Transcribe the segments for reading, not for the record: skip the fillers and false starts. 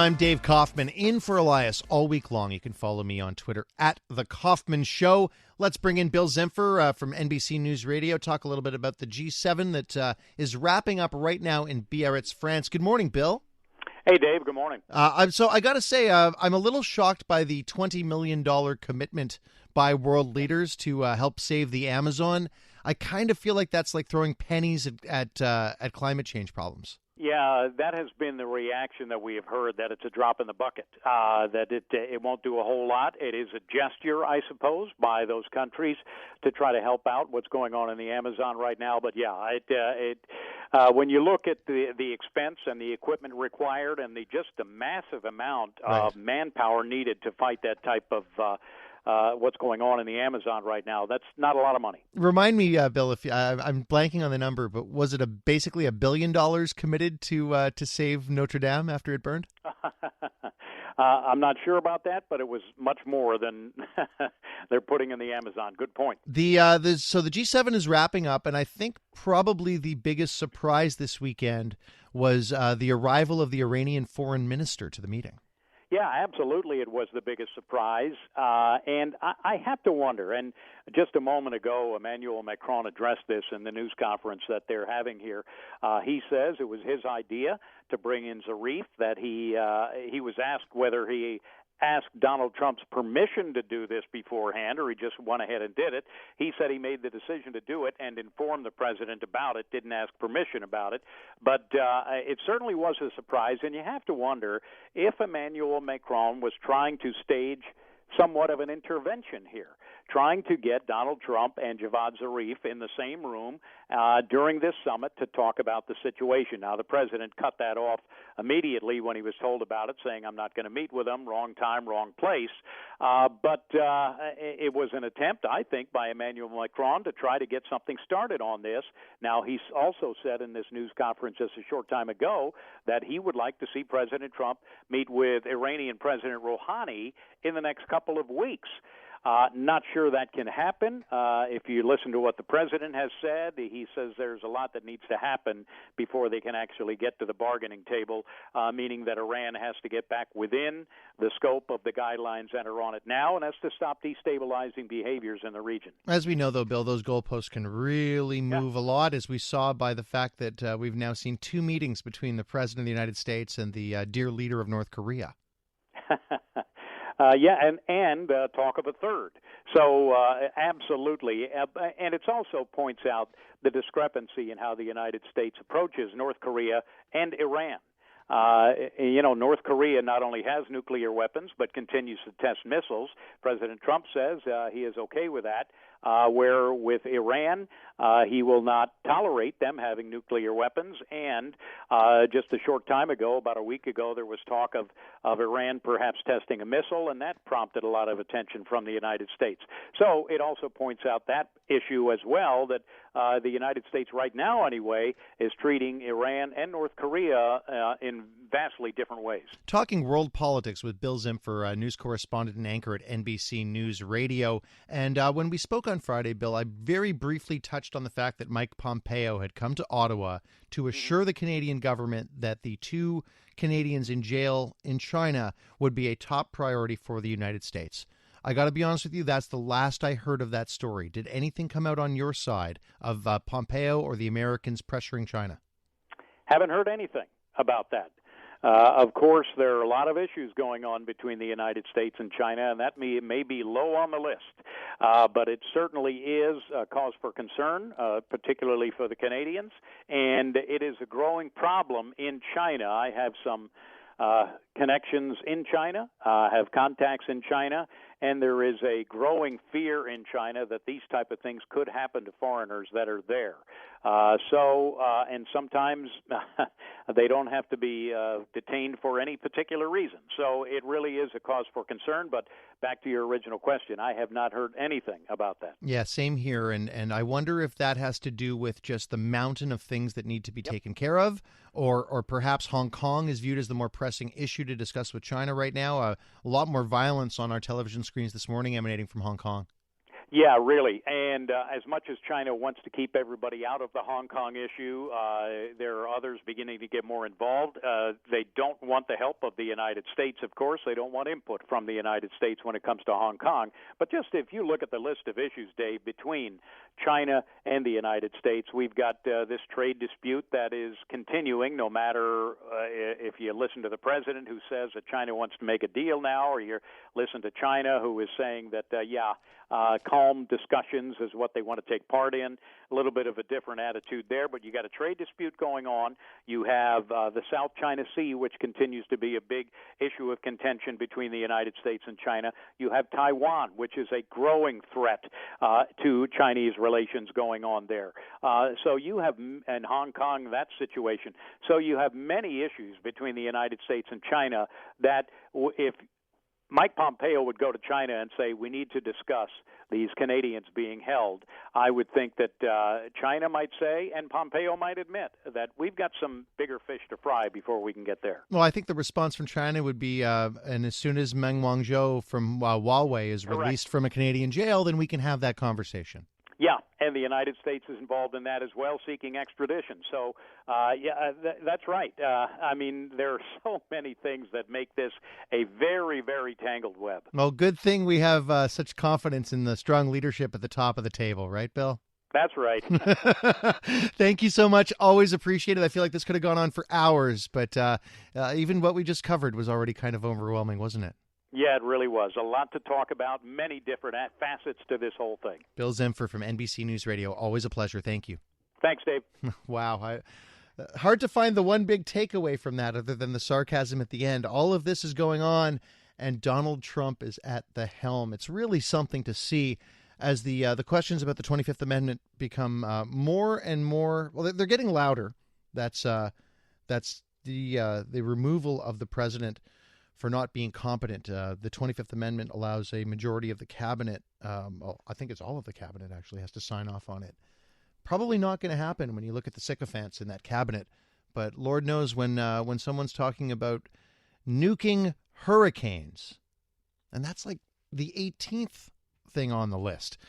I'm Dave Kaufman, in for Elias all week long. You can follow me on Twitter at The Kaufman Show. Let's bring in Bill Zimpfer from NBC News Radio, talk a little bit about the G7 that is wrapping up right now in Biarritz, France. Good morning, Bill. Hey, Dave. Good morning. So I got to say, I'm a little shocked by the $20 million commitment by world leaders to help save the Amazon. I kind of feel like that's like throwing pennies at climate change problems. Yeah, that has been the reaction that we have heard, that it's a drop in the bucket, that it won't do a whole lot. It is a gesture, I suppose, by those countries to try to help out what's going on in the Amazon right now. But yeah, when you look at the expense and the equipment required and just the massive amount of manpower needed to fight that type of what's going on in the Amazon right now, that's not a lot of money. Remind me, Bill, if I'm blanking on the number, but was it basically $1 billion committed to save Notre Dame after it burned? I'm not sure about that, but it was much more than they're putting in the Amazon. Good point. So the G7 is wrapping up, and I think probably the biggest surprise this weekend was the arrival of the Iranian foreign minister to the meeting. Yeah, absolutely. It was the biggest surprise. And I have to wonder, and just a moment ago, Emmanuel Macron addressed this in the news conference that they're having here. He says it was his idea to bring in Zarif, that he was asked whether he asked Donald Trump's permission to do this beforehand, or he just went ahead and did it. He said he made the decision to do it and informed the president about it, didn't ask permission about it. But it certainly was a surprise, and you have to wonder if Emmanuel Macron was trying to stage somewhat of an intervention here, trying to get Donald Trump and Javad Zarif in the same room during this summit to talk about the situation. Now, the president cut that off immediately when he was told about it, saying, I'm not going to meet with them, wrong time, wrong place. But it was an attempt, I think, by Emmanuel Macron to try to get something started on this. Now, he's also said in this news conference just a short time ago that he would like to see President Trump meet with Iranian President Rouhani in the next couple of weeks. Not sure that can happen. If you listen to what the president has said, he says there's a lot that needs to happen before they can actually get to the bargaining table, meaning that Iran has to get back within the scope of the guidelines that are on it now, and has to stop destabilizing behaviors in the region. As we know, though, Bill, those goalposts can really move a lot, as we saw by the fact that we've now seen 2 meetings between the president of the United States and the dear leader of North Korea. And talk of a third. So absolutely. And it also points out the discrepancy in how the United States approaches North Korea and Iran. North Korea not only has nuclear weapons, but continues to test missiles. President Trump says he is okay with that, where with Iran, he will not tolerate them having nuclear weapons. And just a short time ago, about a week ago, there was talk of Iran perhaps testing a missile, and that prompted a lot of attention from the United States. So it also points out that issue as well, that the United States right now, anyway, is treating Iran and North Korea in vastly different ways. Talking world politics with Bill Zimpfer, news correspondent and anchor at NBC News Radio. And when we spoke on Friday, Bill, I very briefly touched on the fact that Mike Pompeo had come to Ottawa to assure the Canadian government that the 2 Canadians in jail in China would be a top priority for the United States. I got to be honest with you, that's the last I heard of that story. Did anything come out on your side of Pompeo or the Americans pressuring China? Haven't heard anything about that. Of course, there are a lot of issues going on between the United States and China, and that may be low on the list. But it certainly is a cause for concern, particularly for the Canadians, and it is a growing problem in China. I have some connections in China, have contacts in China, and there is a growing fear in China that these type of things could happen to foreigners that are there. And sometimes they don't have to be detained for any particular reason. So it really is a cause for concern. But back to your original question, I have not heard anything about that. Yeah, same here. And I wonder if that has to do with just the mountain of things that need to be taken care of, or perhaps Hong Kong is viewed as the more pressing issue to discuss with China right now. A lot more violence on our television screens this morning emanating from Hong Kong. Yeah, really. And as much as China wants to keep everybody out of the Hong Kong issue, there are others beginning to get more involved. They don't want the help of the United States, of course. They don't want input from the United States when it comes to Hong Kong. But just if you look at the list of issues, Dave, between China and the United States, we've got this trade dispute that is continuing, no matter if you listen to the president who says that China wants to make a deal now, or you listen to China who is saying that, calm discussions is what they want to take part in. A little bit of a different attitude there, but you got a trade dispute going on. You have the South China Sea, which continues to be a big issue of contention between the United States and China. You have Taiwan, which is a growing threat to Chinese relations going on there. So you have, and Hong Kong, that situation. So you have many issues between the United States and China that if Mike Pompeo would go to China and say, we need to discuss these Canadians being held, I would think that China might say, and Pompeo might admit, that we've got some bigger fish to fry before we can get there. Well, I think the response from China would be, and as soon as Meng Wanzhou from Huawei is released from a Canadian jail, then we can have that conversation. Yeah, and the United States is involved in that as well, seeking extradition. So, that's right. I mean, there are so many things that make this a very, very tangled web. Well, good thing we have such confidence in the strong leadership at the top of the table, right, Bill? That's right. Thank you so much. Always appreciate it. I feel like this could have gone on for hours, but even what we just covered was already kind of overwhelming, wasn't it? Yeah, it really was. A lot to talk about, many different facets to this whole thing. Bill Zimpfer from NBC News Radio. Always a pleasure. Thank you. Thanks, Dave. Wow. Hard to find the one big takeaway from that other than the sarcasm at the end. All of this is going on, and Donald Trump is at the helm. It's really something to see as the questions about the 25th Amendment become more and more, well, they're getting louder. That's the removal of the president for not being competent. The 25th Amendment allows a majority of the cabinet, I think it's all of the cabinet actually, has to sign off on it. Probably not going to happen when you look at the sycophants in that cabinet. But Lord knows when someone's talking about nuking hurricanes, and that's like the 18th thing on the list.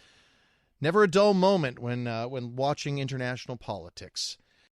Never a dull moment when watching international politics.